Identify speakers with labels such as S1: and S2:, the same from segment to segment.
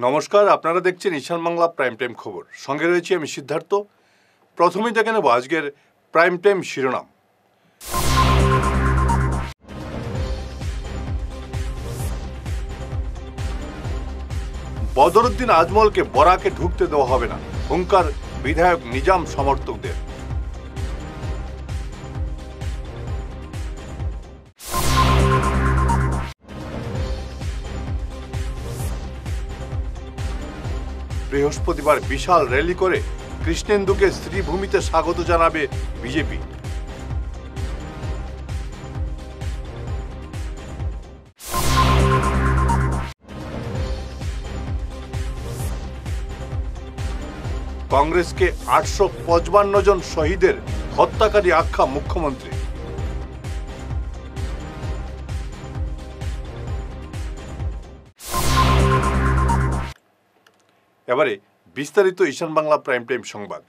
S1: নমস্কার, আপনারা দেখছেন ঈশান বাংলা প্রাইম টাইম খবর। সঙ্গে রয়েছি আমি সিদ্ধার্থ। প্রথমেই দেখে নেব আজকের প্রাইম টাইম শিরোনাম। বদরুদ্দিন আজমলকে বরাকে ঢুকতে দেওয়া হবে না, হুঙ্কার বিধায়ক নিজাম সমর্থকদের। বৃহস্পতিবার বিশাল র্যালি করে কৃষ্ণেন্দুকে শ্রীভূমিতে স্বাগত জানাবে বিজেপি। কংগ্রেসকে 855 জন শহীদের হত্যাকারী আখ্যা মুখ্যমন্ত্রী। এবারে বিস্তারিত ঈশান বাংলা প্রাইম টাইম সংবাদ।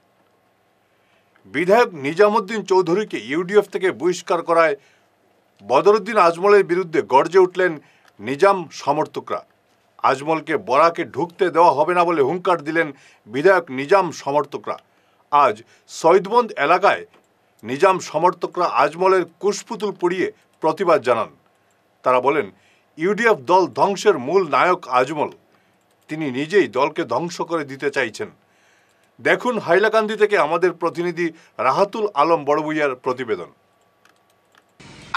S1: বিধায়ক নিজামুদ্দিন চৌধুরীকে ইউডিএফ থেকে বহিষ্কার করায় বদরুদ্দিন আজমলের বিরুদ্ধে গর্জে উঠলেন নিজাম সমর্থকরা। আজমলকে বরাকে ঢুকতে দেওয়া হবে না বলে হুঙ্কার দিলেন বিধায়ক নিজাম সমর্থকরা। আজ সৈয়দবন্দ এলাকায় নিজাম সমর্থকরা আজমলের কুশপুতুল পুড়িয়ে প্রতিবাদ জানান। তারা বলেন, ইউডিএফ দল ধ্বংসের মূল নায়ক আজমল, তিনি নিজেই দলকে ধ্বংস করে দিতে চাইছেন। দেখুন হাইলাকান্দি থেকে আমাদের প্রতিনিধি রাহাতুল আলম বড়ভূইয়ার প্রতিবেদন।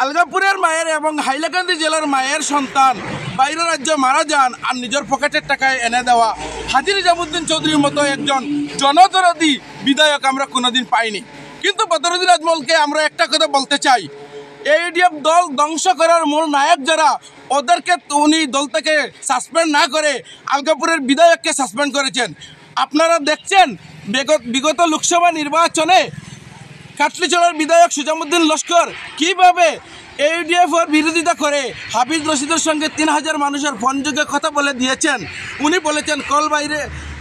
S2: আলগাপুরের মায়ের এবং হাইলাকান্দি জেলার মায়ের সন্তান বাইরের রাজ্যে মারা যান আর নিজের পকেটের টাকায় এনে দেওয়া হাজী নিজামুদ্দিন চৌধুরীর মতো একজন জনদরদী বিধায়ক আমরা কোনোদিন পাইনি। কিন্তু বদরুদ্দিন আজমলকে আমরা একটা কথা বলতে চাই, ইউডিএফ দল ধ্বংস করার মূল নায়ক যারা, ওদেরকে উনি দল থেকে সাসপেন্ড না করে আলগাপুরের বিধায়ককে সাসপেন্ড করেছেন। আপনারা দেখছেন বিগত লোকসভা নির্বাচনে কাটলিচড়ার বিধায়ক সুজামুদ্দিন লস্কর কিভাবে ইউডিএফের বিরোধিতা করে হাফিজ রশিদের সঙ্গে 3000 মানুষের ফোনযোগে কথা বলে দিয়েছেন। উনি বলেছেন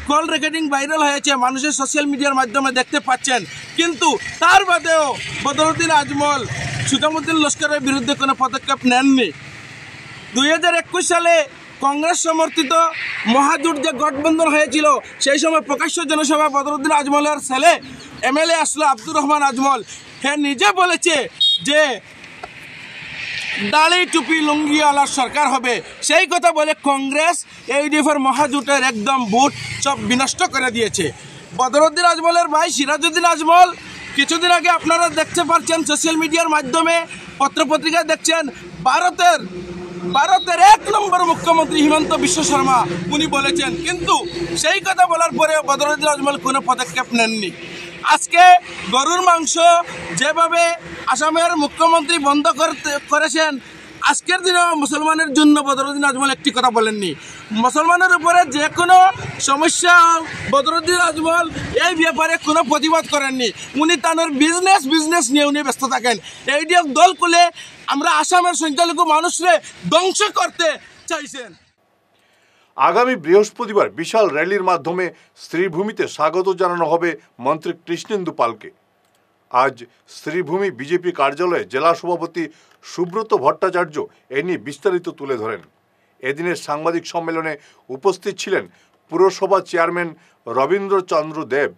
S2: কল রেকর্ডিং ভাইরাল হয়েছে, মানুষের সোশ্যাল মিডিয়ার মাধ্যমে দেখতে পাচ্ছেন। কিন্তু তার বাদেও বদরুদ্দিন আজমল সুজামুদ্দিন লস্করের বিরুদ্ধে কোনো পদক্ষেপ নেননি। 2021 সালে কংগ্রেস সমর্থিত মহাজোট যে গঠবন্ধন হয়েছিল, সেই সময় প্রকাশ্য জনসভা বদরুদ্দিন আজমলের ছেলে এমএলএ আসলো আব্দুর রহমান আজমল, হে নিজে বলেছে যে দাড়ি টুপি লুঙ্গিওয়ালার সরকার হবে। সেই কথা বলে কংগ্রেস ইউডিএফের মহাজোটের একদম ভোট সব বিনষ্ট করে দিয়েছে। বদরুদ্দিন আজমলের ভাই সিরাজউদ্দিন আজমল কিছুদিন আগে আপনারা দেখতে পাচ্ছেন সোশ্যাল মিডিয়ার মাধ্যমে, পত্রপত্রিকা দেখছেন, ভারতের 1 নম্বর মুখ্যমন্ত্রী হিমন্ত বিশ্ব শর্মা উনি বলেছেন। কিন্তু সেই কথা বলার পরে বদরুদ্দিন আজমল কোনো পদক্ষেপ নেননি। আজকে গরুর মাংস যেভাবে আসামের মুখ্যমন্ত্রী বন্ধ করেছেন, আজকের দিনে মুসলমানের জন্য বদরুদ্দিন আজমল একটি কথা বলেননি। মুসলমানের উপরে যে কোনো সমস্যা বদরুদ্দিন আজমল এই ব্যাপারে কোনো প্রতিবাদ করেননি। উনি তাঁর বিজনেস নিয়ে উনি ব্যস্ত থাকেন। ইউডিএফ দল খুলে আমরা আসামের সংখ্যালঘু মানুষরে ধ্বংস করতে চাইছেন।
S1: আগামী বৃহস্পতিবার বিশাল র্যালির মাধ্যমে শ্রীভূমিতে স্বাগত জানানো হবে মন্ত্রী কৃষ্ণেন্দু পালকে। আজ শ্রীভূমি বিজেপি কার্যালয়ে জেলা সভাপতি সুব্রত ভট্টাচার্য এ নিয়ে বিস্তারিত তুলে ধরেন। এদিনের সাংবাদিক সম্মেলনে উপস্থিত ছিলেন পুরসভা chairman Rabindrachandra Deb,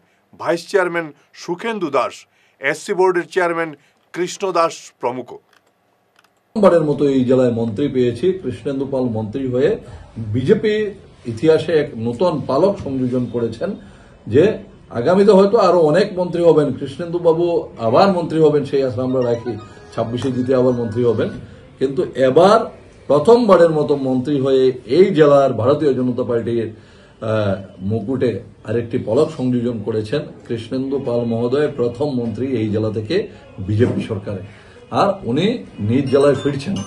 S1: vice chairman Sukhendu Das, SC বোর্ডের চেয়ারম্যান কৃষ্ণ দাস প্রমুখ।
S3: বারের মতো এই জেলায় মন্ত্রী পেয়েছি। কৃষ্ণেন্দু পাল মন্ত্রী হয়ে বিজেপি ইতিহাসে এক নতুন পালক সংযোজন করেছেন যে আগামীতে হয়তো আরো অনেক মন্ত্রী হবেন। কৃষ্ণেন্দু বাবু আবার মন্ত্রী হবেন সেই আশা আমরা রাখি, 26-এ জিতে আবার মন্ত্রী হবেন। কিন্তু এবার প্রথমবারের মতো মন্ত্রী হয়ে এই জেলার ভারতীয় জনতা পার্টির মুকুটে আরেকটি পলক সংযোজন করেছেন কৃষ্ণেন্দু পাল মহোদয়, প্রথম মন্ত্রী এই জেলা থেকে বিজেপি সরকারে। আর উনি নিজ জেলায় ফিরছেন।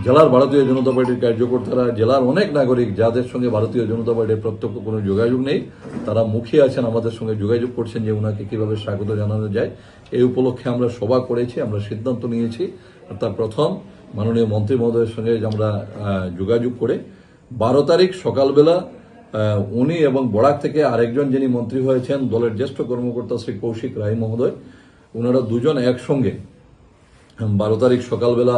S3: জেলার ভারতীয় জনতা পার্টির কার্যকর্তারা, জেলার অনেক নাগরিক যাদের সঙ্গে ভারতীয় জনতা পার্টির প্রত্যক্ষ কোনো যোগাযোগ নেই, তারা মুখিয়ে আছেন, আমাদের সঙ্গে যোগাযোগ করছেন যে উনাকে কিভাবে স্বাগত জানানো যায়। এই উপলক্ষে আমরা সভা করেছি, আমরা সিদ্ধান্ত নিয়েছি অর্থাৎ প্রথম মাননীয় মন্ত্রী মহোদয়ের সঙ্গে আমরা যোগাযোগ করে 12 তারিখ সকালবেলা উনি এবং বরাক থেকে আরেকজন যিনি মন্ত্রী হয়েছেন দলের জ্যেষ্ঠ কর্মকর্তা শ্রী কৌশিক রায় মহোদয়, ওনারা দুজন একসঙ্গে 12 তারিখ সকালবেলা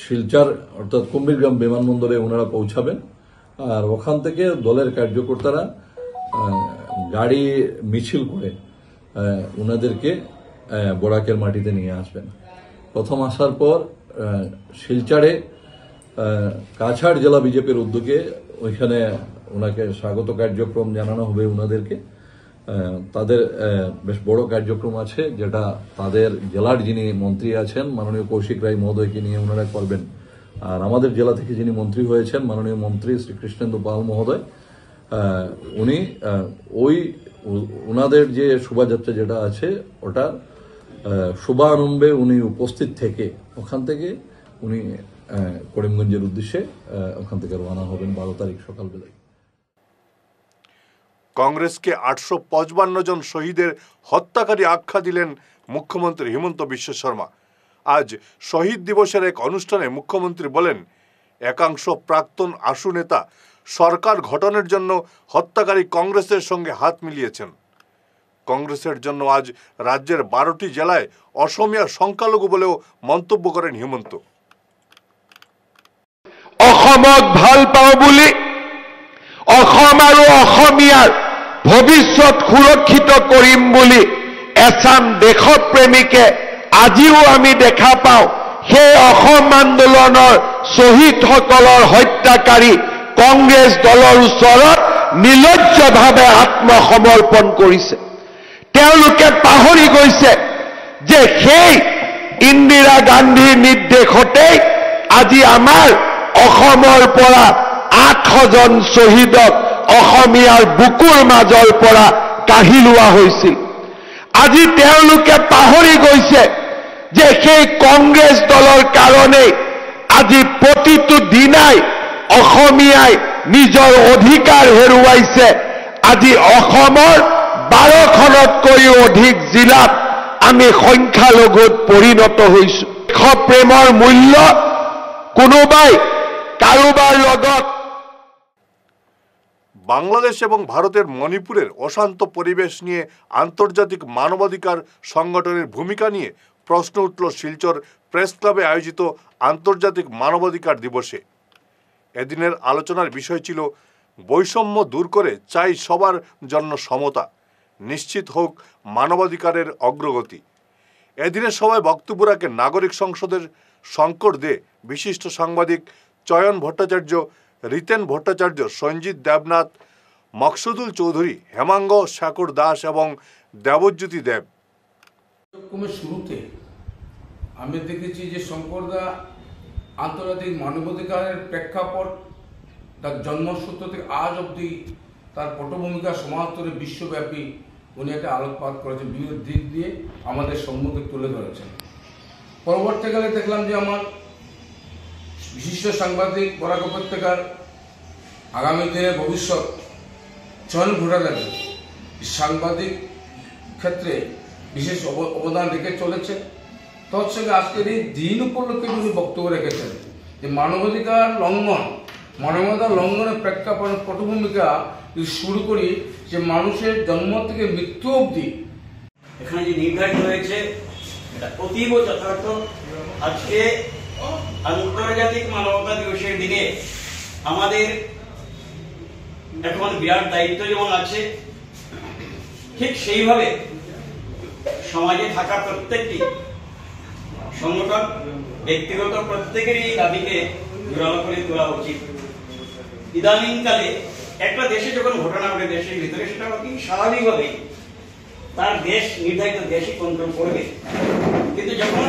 S3: শিলচর অর্থাৎ কুম্ভীরগ্রাম বিমানবন্দরে ওনারা পৌঁছাবেন। আর ওখান থেকে দলের কার্যকর্তারা গাড়ি মিছিল করে ওনাদেরকে বরাকের মাটিতে নিয়ে আসবেন। প্রথম আসার পর শিলচরে কাছাড় জেলা বিজেপির উদ্যোগে ওইখানে ওনাকে স্বাগত কার্যক্রম জানানো হবে ওনাদেরকে। তাদের বেশ বড় কার্যক্রম আছে, যেটা তাদের জেলার যিনি মন্ত্রী আছেন মাননীয় কৌশিক রায় মহোদয়কে নিয়ে ওনারা করবেন। আর আমাদের জেলা থেকে যিনি মন্ত্রী হয়েছেন মাননীয় মন্ত্রী শ্রী কৃষ্ণেন্দু পাল মহোদয়, উনি ওনাদের যে শোভাযাত্রা যেটা আছে ওটার শুভারম্ভে উনি উপস্থিত থেকে ওখান থেকে উনি করিমগঞ্জের উদ্দেশ্যে ওখান থেকে রওনা হবেন 12 তারিখ সকালবেলায়।
S1: কংগ্রেসকে 855 জন শহীদের হত্যাকারী আখ্যা দিলেন মুখ্যমন্ত্রী হিমন্ত বিশ্ব শর্মা। আজ শহীদ দিবসের এক অনুষ্ঠানে মুখ্যমন্ত্রী বলেন, একাংশ প্রাক্তন আশু নেতা সরকার গঠনের জন্য হত্যাকারী কংগ্রেসের সঙ্গে হাত মিলিয়েছেন। কংগ্রেসের জন্য আজ রাজ্যের 12টি জেলায় অসমীয়া সংখ্যালঘু বলেও মন্তব্য করেন হিমন্ত।
S4: অসমক ভাল পাওঁ বুলি অসম আৰু অসমীয়াৰ ভৱিষ্যত সুৰক্ষিত কৰিম বুলি এচাম দেশপ্ৰেমিকে আজিও আমি দেখা পাওঁ সেই অসম আন্দোলনৰ শ্বহীদসকলৰ হত্যাকাৰী কংগ্ৰেছ দলৰ ওচৰত নিৰ্লজ্জভাৱে আত্মসমৰ্পণ কৰিছে। তেওঁলোকে পাহৰি গৈছে যে সেই ইন্দিৰা গান্ধীৰ নিৰ্দেশতেই আজি আমাৰ অসমৰ পৰা 800 জন শ্বহীদক অসমীয়াৰ বুকুৰ মাজৰ পৰা কাঢ়ি লোৱা হৈছিল। আজি তেওঁলোকে পাহৰি গৈছে যে সেই কংগ্ৰেছ দলৰ কাৰণেই আজি প্ৰতিটো দিনাই অসমীয়াই নিজৰ অধিকাৰ হেৰুৱাইছে। আজি অসমৰ 12খনতকৈও অধিক জিলাত আমি সংখ্যালঘুত পৰিণত হৈছো। দেশপ্ৰেমৰ মূল্য কোনোবাই কাৰোবাৰ লগত।
S1: বাংলাদেশ এবং ভারতের মণিপুরের অশান্ত পরিবেশ নিয়ে আন্তর্জাতিক মানবাধিকার সংগঠনের ভূমিকা নিয়ে প্রশ্ন উঠল শিলচর প্রেস ক্লাবে আয়োজিত আন্তর্জাতিক মানবাধিকার দিবসে। এদিনের আলোচনার বিষয় ছিল বৈষম্য দূর করে চাই সবার জন্য সমতা, নিশ্চিত হোক মানবাধিকারের অগ্রগতি। এদিনের সভায় বক্তব্য রাখেন নাগরিক সংসদের শঙ্কর দে, বিশিষ্ট সাংবাদিক চয়ন ভট্টাচার্য, রিতেন ভট্টাচার্য, সঞ্জিত দেবনাথ, মকসুদুল চৌধুরী, হেমাঙ্গ শেখর দাস এবং দেবজ্যোতি দেব।
S5: শুরুতে আমি দেখেছি যে শঙ্করদা আন্তর্জাতিক মানবাধিকারের প্রেক্ষাপট তার জন্মসূত্র থেকে আজ অবধি তার পটভূমিকা সমান্তরে বিশ্বব্যাপী উনি একটা আলোকপাত করেছেন, বিভিন্ন দিক দিয়ে আমাদের সম্মুখে তুলে ধরেছেন। পরবর্তীকালে দেখলাম যে আমার বিশিষ্ট সাংবাদিক বরাক উপত্যকার আগামী দিনে ভবিষ্যৎ চয়ন ভট্টাচার্য সাংবাদিক ক্ষেত্রে বিশেষ অবদান রেখে চলেছে। তৎসঙ্গে আজকের এই দিন উপলক্ষে উনি বক্তব্য রেখেছেন যে মানবাধিকার লঙ্ঘনের প্রেক্ষাপট পটভূমিকা শুরু করি যে মানুষের জন্ম থেকে মৃত্যু অবধি
S6: এখানে যে নির্ধারিত হয়েছে এটা অতীব যথার্থ। আজকে আন্তর্জাতিক মানবতা দিবসের দিনে আমাদের এখন বিরাট দায়িত্ব যেমন আছে, ঠিক সেইভাবে সমাজে থাকা প্রত্যেকটি সংগঠন ব্যক্তিগত প্রত্যেকেরই এই দাবিকে জোরালো করে তোলা উচিত। ইদানিংকালে একটা দেশে যখন ঘটনা ঘটে দেশের ভিতরে, সেটা অতি স্বাভাবিকভাবেই তার দেশ নির্ধারিত দেশই কন্ট্রোল করবে, কিন্তু যখন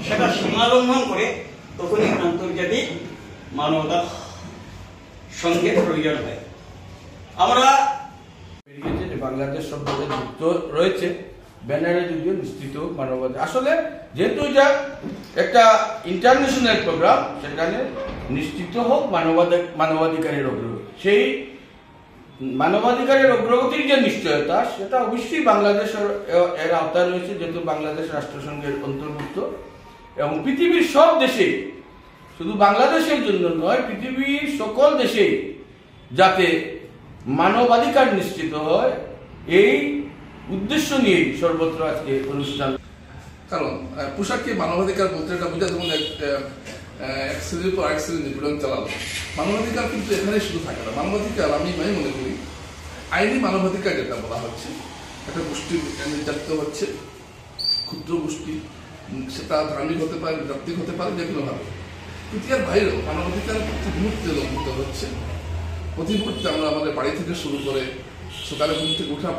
S6: সেটা সীমা লঙ্ঘন করে তখনই আন্তর্জাতিক মানবতার সঙ্গে প্রয়োজন হয়। আমরা
S5: বাংলাদেশ সম্পর্কে যুক্ত রয়েছে ব্যানারে যদিও নিশ্চিত মানবাধিকার। আসলে যেহেতু এটা একটা ইন্টারন্যাশনাল প্রোগ্রাম, সেখানে নিশ্চিত হোক মানবাধিকারের অগ্রগতি। সেই মানবাধিকারের অগ্রগতির যে নিশ্চয়তা, সেটা অবশ্যই বাংলাদেশের এর আওতায় রয়েছে, যেহেতু বাংলাদেশ রাষ্ট্রসংঘের অন্তর্ভুক্ত এবং পৃথিবীর সব দেশে, শুধু বাংলাদেশের জন্য নয়, পৃথিবীর সকল দেশে যাতে মানবাধিকার নিশ্চিত হয়, এই উদ্দেশ্য নিয়ে সর্বত্র আজকে অনুষ্ঠান।
S7: কারণ পোশাককে মানবাধিকার বলতে এটা বোঝা যেমন এক শ্রেণীর পর এক শ্রেণীর নিপীড়ন চালানো। মানবাধিকার কিন্তু এখানে শুধু থাকে না। মানবাধিকার আমি মনে করি আইনি মানবাধিকার যেটা বলা হচ্ছে, একটা গোষ্ঠী নির্যাতিত হচ্ছে, ক্ষুদ্র গোষ্ঠী, সেটা ধার্মিক হতে পারে, জাতিক হতে পারে, যেগুলোভাবে। কিন্তু এর বাইরেও মানবাধিকার প্রতি মুহূর্তে লঙ্ঘিত হচ্ছে। প্রতি মুহূর্তে আমরা আমাদের বাড়ি থেকে শুরু করে সকালে ঘুম থেকে উঠা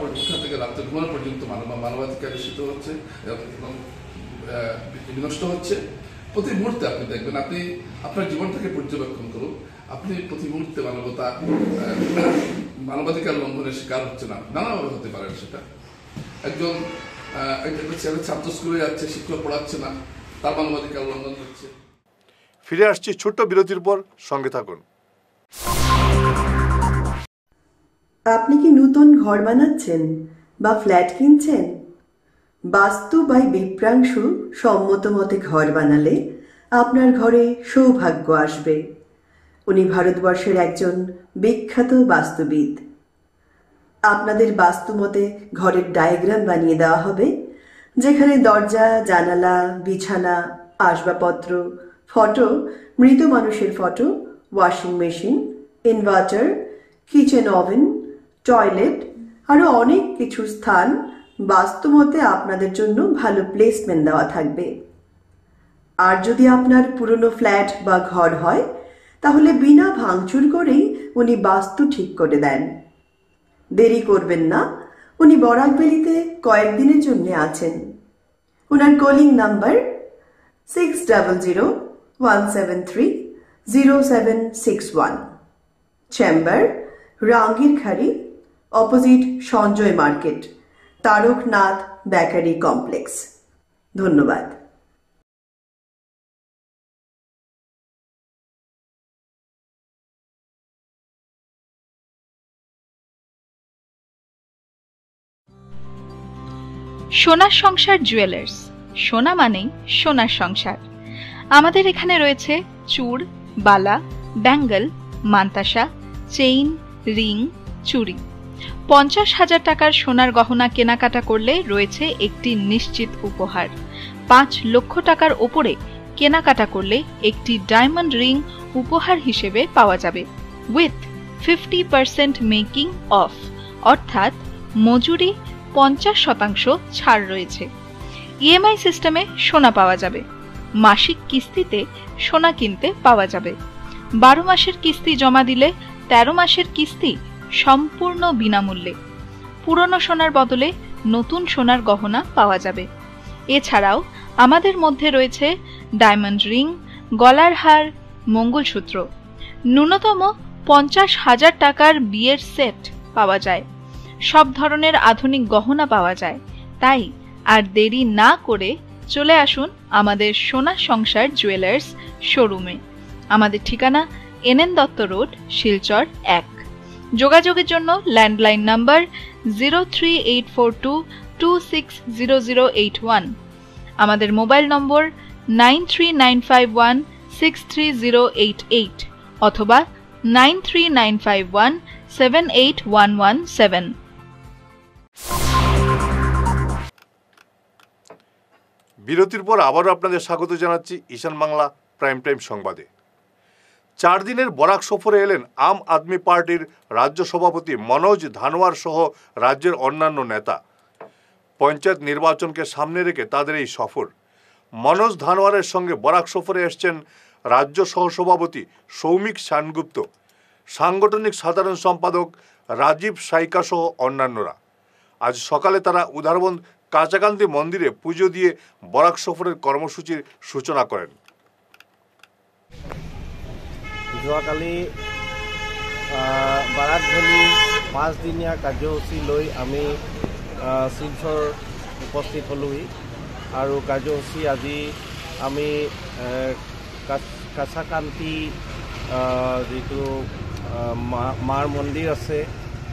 S7: থেকে রাত্রে ঘুমানো পর্যন্ত মানবাধিকার দূষিত হচ্ছে এবং বিনষ্ট হচ্ছে। প্রতি মুহূর্তে আপনি দেখবেন, আপনি আপনার জীবনটাকে পর্যবেক্ষণ করুন, আপনি প্রতি মুহূর্তে মানবাধিকার লঙ্ঘনের শিকার হচ্ছে না, নানাভাবে হতে পারেন সেটা। একজন ছেলে ছাত্র স্কুলে যাচ্ছে, শিক্ষক পড়াচ্ছে না, তার মানবাধিকার লঙ্ঘন হচ্ছে।
S1: ফিরে আসছি ছোট্ট বিরতির পর, সঙ্গে থাকুন।
S8: আপনি কি নতুন ঘর বানাচ্ছেন বা ফ্ল্যাট কিনছেন? বাস্তু বাই বিপ্রাংশু সম্মত মতে ঘর বানালে আপনার ঘরে সৌভাগ্য আসবে। উনি ভারতবর্ষের একজন বিখ্যাত বাস্তুবিদ। আপনাদের বাস্তু মতে ঘরের ডায়াগ্রাম বানিয়ে দেওয়া হবে, যেখানে দরজা, জানালা, বিছানা, আসবাবপত্র, ফটো, মৃত মানুষের photo, washing machine, inverter, kitchen oven, toilet আরও অনেক কিছু স্থান বাস্তুমতে আপনাদের জন্য ভালো প্লেসমেন্ট দেওয়া থাকবে। আর যদি আপনার পুরনো ফ্ল্যাট বা ঘর হয়, তাহলে বিনা ভাঙচুর করেই উনি বাস্তু ঠিক করে দেন। দেরি করবেন না, উনি বরাকবেলিতে কয়েকদিনের জন্য আছেন। ওনার calling number 6001730761, chamber Rangirkhari, opposite Sanjay market, Taraknath bakery complex. ধন্যবাদ।
S9: সোনার সংসার জুয়েলার্স। সোনা মানেই সোনার সংসার। আমাদের এখানে রয়েছে চূড়, বালা, ব্যাঙ্গল, মান্তাসা, চেইন, রিং, চুড়ি। 50,000 টাকার সোনার গহনা কেনাকাটা করলে রয়েছে একটি নিশ্চিত উপহার। 5 লক্ষ টাকার ওপরে কেনাকাটা করলে একটি ডায়মন্ড রিং উপহার হিসেবে পাওয়া যাবে, উইথ 50% মেকিং অফ, অর্থাৎ মজুরি 50% ছাড় রয়েছে। ইএমআই সিস্টেমে সোনা পাওয়া যাবে। মাসিক কিস্তিতে সোনা কিনতে পাওয়া যাবে। 12 মাসের কিস্তি জমা দিলে 13 মাসের কিস্তি সম্পূর্ণ বিনামূল্যে। পুরনো সোনার বদলে নতুন সোনার গহনা পাওয়া যাবে। এছাড়াও আমাদের মধ্যে রয়েছে ডায়মন্ড রিং, গলার হার, মঙ্গলসূত্র। ন্যূনতম 50,000 টাকার বিয়ের সেট পাওয়া যায়। সব ধরনের আধুনিক গহনা পাওয়া যায়। তাই আর দেরি না করে চলে আসুন আমাদের সোনা সংসার জুয়েলার্স শোরুমে। আমাদের ঠিকানা NN দত্ত রোড, শিলচর 1। যোগাযোগের জন্য ল্যান্ডলাইন নাম্বার 03842260081, আমাদের মোবাইল নম্বর 9395163088 অথবা 9395178117।
S1: বিরতির পর আবারও আপনাদের স্বাগত জানাচ্ছি ঈশান বাংলা প্রাইম টাইম সংবাদে। 4 দিনের বরাক সফরে এলেন আম আদমি পার্টির রাজ্য সভাপতি মনোজ ধানোয়ার সহ রাজ্যের অন্যান্য নেতা। পঞ্চায়েত নির্বাচনকে সামনে রেখে তাদের এই সফর। মনোজ ধানোয়ারের সঙ্গে বরাক সফরে এসছেন রাজ্য সহসভাপতি সৌমিক সেনগুপ্ত, সাংগঠনিক সাধারণ সম্পাদক রাজীব সাইকা সহ অন্যান্যরা। আজ সকালে তারা উধারবন কাঁচাকান্তি মন্দিরে পুজো দিয়ে বরাক সফরের কর্মসূচির সূচনা করেন।
S10: যোৱাকালি বাৰাকভেলী 5 দিনীয়া কাৰ্যসূচী লৈ আমি শিলচৰ উপস্থিত হ'লোহি আৰু কাৰ্যসূচী আজি আমি কাছাকান্তি যিটো মাৰ মন্দিৰ আছে,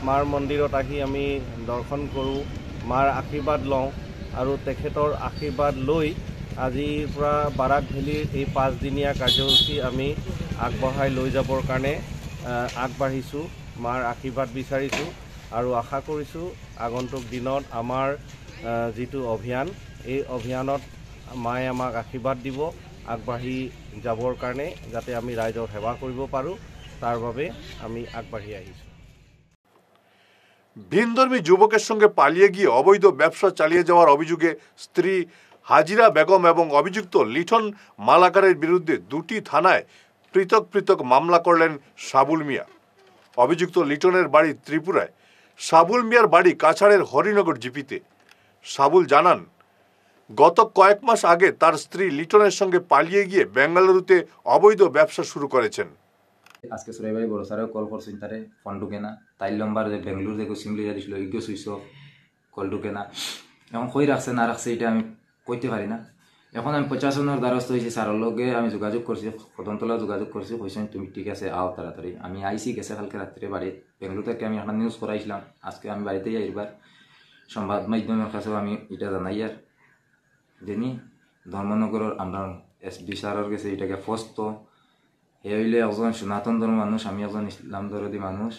S10: মাৰ মন্দিৰত আহি আমি দৰ্শন কৰোঁ, মাৰ আশীৰ্বাদ লওঁ আৰু তেখেতৰ আশীৰ্বাদ লৈ আজিৰ পৰা বাৰাকভেলীৰ এই 5 দিনীয়া কাৰ্যসূচী আমি আগবঢ়াই লৈ যাবৰ কাৰণে আগবাঢ়িছোঁ। মাৰ আশীৰ্বাদ বিচাৰিছোঁ আৰু আশা কৰিছোঁ আগন্তুক দিনত আমাৰ যিটো অভিযান, এই অভিযানত মায়ে আমাক আশীৰ্বাদ দিব আগবাঢ়ি যাবৰ কাৰণে, যাতে আমি ৰাইজৰ সেৱা কৰিব পাৰোঁ, তাৰ বাবে আমি আগবাঢ়ি আহিছোঁ।
S1: ভিনধর্মী যুবকের সঙ্গে পালিয়ে গিয়ে অবৈধ ব্যবসা চালিয়ে যাওয়ার অভিযোগে স্ত্রী হাজিরা বেগম এবং অভিযুক্ত লিটন মালাকারের বিরুদ্ধে দুটি থানায় পৃথক পৃথক মামলা করলেন সাবুল মিয়া। অভিযুক্ত লিটনের বাড়ি ত্রিপুরায়, সাবুল মিয়ার বাড়ি কাছাড়ের হরিনগর জিপিতে। সাবুল জানান, গত কয়েক মাস আগে তার স্ত্রী লিটনের সঙ্গে পালিয়ে গিয়ে বেঙ্গালুরুতে অবৈধ ব্যবসা শুরু করেছেন।
S11: আজকে সুরাইবাড়ি বড় স্যারেও কল করছেন, তারে ফোন ঢুকে না, তাইল নম্বর যে বেঙ্গলুরু দেখো সিম লিয়া দিছিল ইগো সুইচ অফ, কল ঢুকে না। এখন কই রাখছে না রাখছে এটা আমি কইতে পারি না। এখন আমি 50 জনের দ্বারস্থ হয়েছি, স্যারের লগে আমি যোগাযোগ করছি, কদমতলা যোগাযোগ করছি, কইছেন তুমি ঠিক আছে আও তাড়াতাড়ি। আমি আইসি গেছে কালকে রাত্রে বাড়ি, বেঙ্গলুরু থেকে আমি একটা নিউজ করাইছিলাম, আজকে আমি বাড়িতেই আইবার সংবাদ মাধ্যমের কাছেও আমি এটা জানাই আর যিনি ধর্মনগরের আমরা এসডি স্যারের কাছে এটাকে ফস্ত এ হইলে একজন সনাতন ধর্ম মানুষ, আমি একজন ইসলাম ধর্মী মানুষ,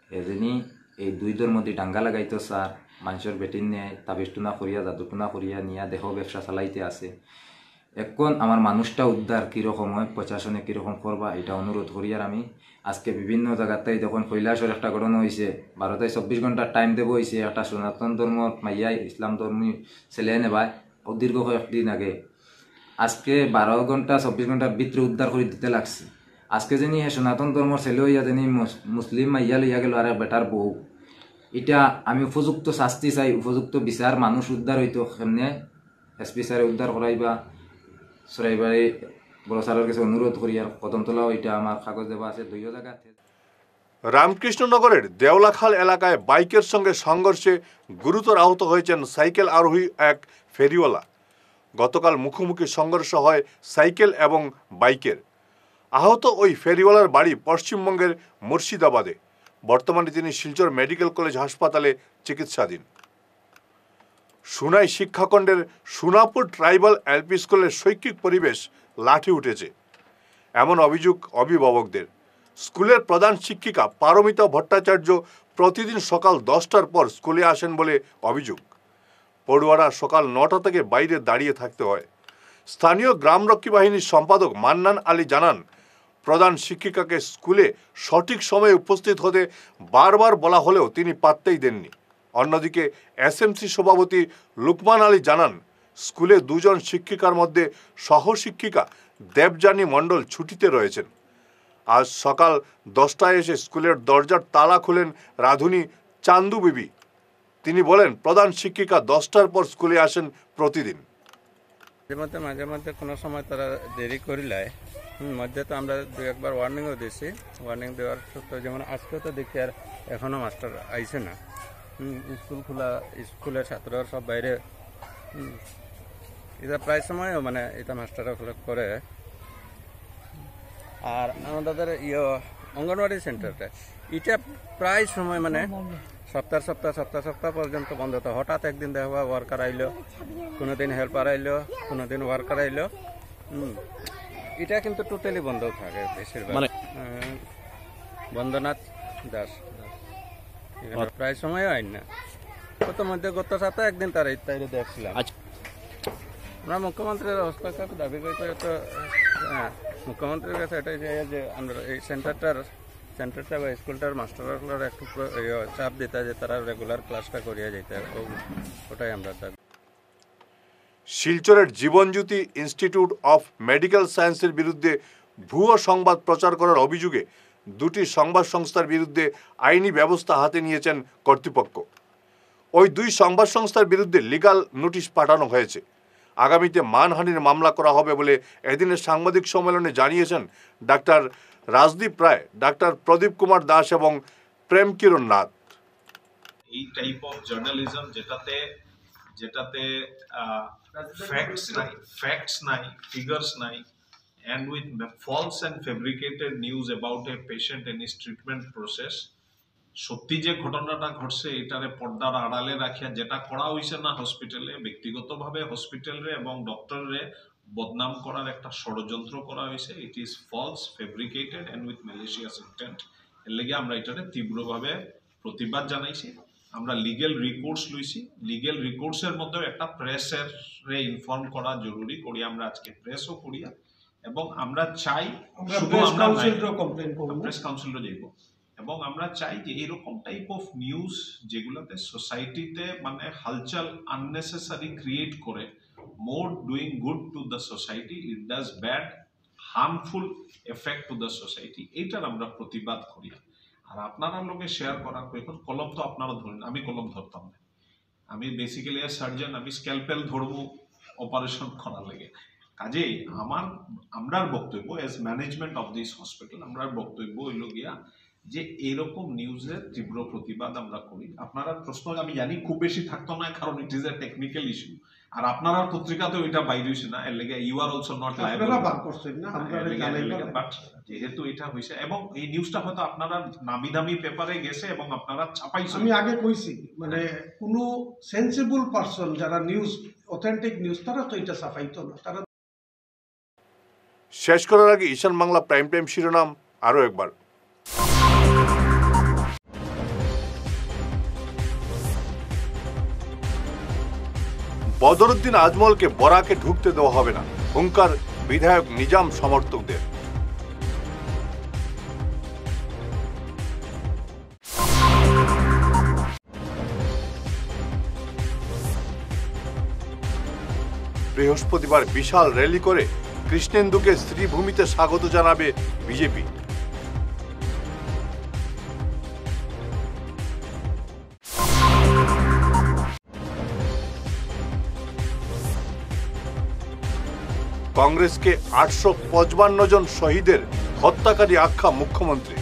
S11: এজনী এই দুই ধর্মদি ডাঙ্গা লাগাইতো স্যার, মানুষের বেটিন নেয় তাবিজটুনা করিয়া জাদুটুনা করিয়া নিয়া দেহ ব্যবসা চালাইতে আছে। এখন আমার মানুষটা উদ্ধার কীরকম হয়, প্রশাসনে কীরকম করবা এটা অনুরোধ করি। আর আমি আজকে বিভিন্ন জায়গাতেই যখন কৈলাসের একটা ঘটনা হয়েছে, ভারতে 24 ঘন্টার টাইম দেবো হয়েছে, একটা সনাতন ধর্ম মাইয়াই ইসলাম ধর্মী ছেলে নেবায় দীর্ঘ কয়েকদিন আগে, আজকে 12 ঘন্টা 24 ঘন্টার ভিতরে উদ্ধার করে দিতে লাগছে। আজকে যিনি সনাতন ধর্মর ছেলে হইয়া যিনি মুসলিম মাইয়া লইয়া গেল আর বেটার বউ, এটা আমি উপযুক্ত শাস্তি চাই, উপযুক্ত বিচার, মানুষ উদ্ধার হইতো সেমনে এসপি স্যারে উদ্ধার করাইবা। সরাইবাড়ি বড় স্যারের কাছে অনুরোধ করি। আর কদমতলাও এটা আমার কাগজ দেওয়া আছে 2 জায়গা।
S1: রামকৃষ্ণনগরের দেওলাখাল এলাকায় বাইকের সঙ্গে সংঘর্ষে গুরুতর আহত হয়েছেন সাইকেল আরোহী এক ফেরিওয়ালা। গতকাল মুখোমুখি সংঘর্ষ হয় সাইকেল এবং বাইকের। আহত ওই ফেরিওয়ালার বাড়ি পশ্চিমবঙ্গের মুর্শিদাবাদে। বর্তমানে তিনি শিলচর মেডিকেল কলেজ হাসপাতালে চিকিৎসাধীন। সুনাই শিক্ষাখণ্ডের সুনাপুর ট্রাইবাল এলপি স্কুলের শৈক্ষিক পরিবেশ লাঠি উঠেছে, এমন অভিযোগ অভিভাবকদের। স্কুলের প্রধান শিক্ষিকা পারমিতা ভট্টাচার্য প্রতিদিন সকাল 10টার পর স্কুলে আসেন বলে অভিযোগ। পড়ুয়ারা সকাল 9টা থেকে বাইরে দাঁড়িয়ে থাকতে হয়। স্থানীয় গ্রামরক্ষী বাহিনীর সম্পাদক মান্নান আলী জানান, প্রধান শিক্ষিকাকে স্কুলে সঠিক সময়ে উপস্থিত হতে বারবার বলা হলেও তিনি পাত্তাই দেননি। অন্যদিকে এসএমসি সভাপতি লুকমান আলী জানান, স্কুলে 2 জন শিক্ষিকার মধ্যে সহশিক্ষিকা দেবযানী মণ্ডল ছুটিতে রয়েছেন। আজ সকাল 10টায় এসে স্কুলের দরজার তালা খুলেন রাধুনী চান্দু বিবি। তিনি বলেন, প্রধান শিক্ষিকা 10টার পর স্কুলে আসেন প্রতিদিন।
S12: মাঝে মধ্যে কোনো সময় তারা দেরি করিলায়, মধ্যে তো আমরা 2-1বার ওয়ার্নিংও দিয়েছি। ওয়ার্নিং দেওয়ার সত্ত্বেও যেমন আজকে তো দেখি আর এখনও মাস্টার আইছে না। স্কুল খোলা, স্কুলের ছাত্ররা সব বাইরে। এটা প্রায় সময় মানে এটা মাস্টাররা করে। আর আমাদের অঙ্গনওয়াড়ি সেন্টারটা এটা প্রায় সময় মানে সপ্তাহ পর্যন্ত বন্ধ হতো। হঠাৎ একদিন দেখা ওয়ার্কার আইলো, কোনোদিন হেল্পার আইলো, কোনোদিন ওয়ার্কার আইলো। এটা কিন্তু টোটালি বন্ধ থাকে বেশিরভাগ। বন্দনাথ দাস প্রায় সময় আইন না, কত মধ্যে গত সপ্তাহে একদিন তারা ইত্যাদি দেখছিলাম। আমরা মুখ্যমন্ত্রীর হস্তক্ষেপ দাবি করতে তো মুখ্যমন্ত্রীর কাছে এটাই যে আমরা এই সেন্টারটা বা স্কুলটার মাস্টারগুলোর একটু চাপ দিতে, যে তারা রেগুলার ক্লাসটা করিয়া যেতে, ওটাই আমরা চাই।
S1: শিলচরের জীবনজ্যোতি ইনস্টিটিউট অফ মেডিকেল সায়েন্সের বিরুদ্ধে ভুয়ো সংবাদ প্রচার করার অভিযোগে 2টি সংবাদ সংস্থার বিরুদ্ধে আইনি ব্যবস্থা হাতে নিয়েছেন কর্তৃপক্ষ। ওই 2 সংবাদ সংস্থার বিরুদ্ধে লিগাল নোটিশ পাঠানো হয়েছে। আগামীতে মানহানির মামলা করা হবে বলে এদিনের সাংবাদিক সম্মেলনে জানিয়েছেন ডাক্তার রাজদীপ রায়, ডাক্তার প্রদীপ কুমার দাস এবং প্রেম কিরণ নাথ।
S13: এই টাইপ অফ জার্নালিজম যেটাতে ফ্যাক্টস নাই, ফিগার্স নাই, and with false and fabricated news about a patient and his treatment process, সত্যি যে ঘটনাটা ঘটছে এটারে পর্দার আড়ালে রাখিয়া যেটা করা হয়েছে না হসপিটালে, ব্যক্তিগতভাবে হসপিটালে এবং ডক্টররে বদনাম করার একটা ষড়যন্ত্র করা হয়েছে। It is false, fabricated and with malicious intent. এর লেগে আমরা এটারে তীব্রভাবে প্রতিবাদ জানাইছি আমরা লিগেল রিকোর্স লইছি লিগেল রিকোর্সের মধ্যে একটা প্রেসের ইনফর্ম করা জরুরি করি আমরা আজকে প্রেসও করিয়া এবং আমরা চাই শুধু আমরা প্রেস কাউন্সিলও যাইব এবং আমরা চাই যে এরকম টাইপ অফ নিউজ যেগুলোতে সোসাইটিতে মানে হালচাল আননেসেসারি ক্রিয়েট করে more doing good to the society it does bad harmful effect to the society এইটার আমরা প্রতিবাদ করি আর আপনারা লোকে শেয়ার করার এখন কলম তো আপনারা ধরেন আমি কলম ধরতাম না আমি বেসিক্যালি সার্জন আমি স্ক্যালপেল ধরবো অপারেশন করার লাগে কাজেই আমরার বক্তব্য as management of this hospital আমরার বক্তব্য হইল গিয়া যে এরকম নিউজের তীব্র প্রতিবাদ আমরা করি আপনারা প্রশ্ন আমি জানি খুব বেশি থাকতো না কারণ it is a technical issue আর আপনারা পত্রিকাতে ওইটা বাইরে হইছে না এর লাগে you are also not liable but যেহেতু এটা হইছে এবং এই নিউজটা হয়তো আপনারা নামি দামি পেপারে গেছে এবং আপনারা ছাপাইছেন
S14: আমি আগে কইছি মানে কোনো সেন্সিবল পারসন যারা নিউজ অথেন্টিক নিউজ তারা তো এটা ছাপাইতো না তারা
S1: শেষ করার আগে ঈশান বাংলা প্রাইম টাইম শিরোনাম আরো একবার বদরুদ্দিন আজমলকে বরাকে ঢুকতে দেওয়া হবে না হুঙ্কার বিধায়ক নিজাম সমর্থকদের বৃহস্পতিবার বিশাল র্যালি করে কৃষ্ণেন্দুকে শ্রীভূমিতে স্বাগত জানাবে বিজেপি কংগ্রেসকে 855 জন শহীদের হত্যাকারী আখ্যা মুখ্যমন্ত্রী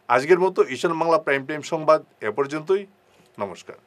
S1: আজকের মতো ঈশান বাংলা প্রাইম টাইম সংবাদ এ পর্যন্তই নমস্কার।